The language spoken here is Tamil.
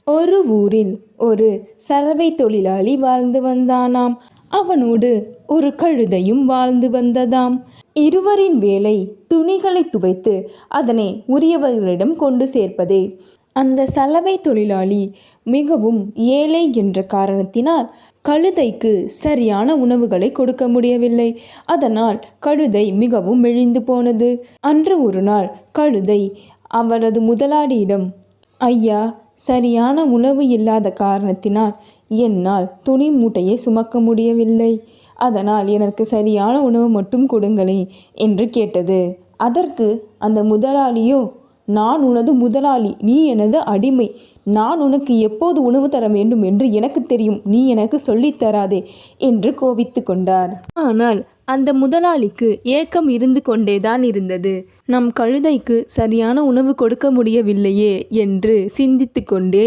ஒரு ஊரில் ஒரு சலவை தொழிலாளி வாழ்ந்து வந்தானாம். அவனோடு ஒரு கழுதையும் வாழ்ந்து வந்ததாம். இருவரின் வேலை துணிகளை துவைத்து அதனை உரியவர்களிடம் கொண்டு சேர்ப்பதே. அந்த சலவை தொழிலாளி மிகவும் ஏழை என்ற காரணத்தினால் கழுதைக்கு சரியான உணவுகளை கொடுக்க முடியவில்லை. அதனால் கழுதை மிகவும் மெலிந்து போனது. அன்று ஒரு நாள் கழுதை அவரது முதலாளியிடம், ஐயா, சரியான உணவு இல்லாத காரணத்தினால் என்னால் துணி மூட்டையை சுமக்க முடியவில்லை. அதனால் எனக்கு சரியான உணவு மட்டும் கொடுங்களே என்று கேட்டது. அதற்கு அந்த முதலாளியோ, நான் உனது முதலாளி, நீ எனது அடிமை. நான் உனக்கு எப்போது உணவு தர வேண்டும் என்று எனக்கு தெரியும், நீ எனக்கு சொல்லித்தராதே என்று கோபித்து கொண்டார். ஆனால் அந்த முதலாளிக்கு ஏக்கம் இருந்து கொண்டேதான் இருந்தது. நம் கழுதைக்கு சரியான உணவு கொடுக்க முடியவில்லையே என்று சிந்தித்து கொண்டே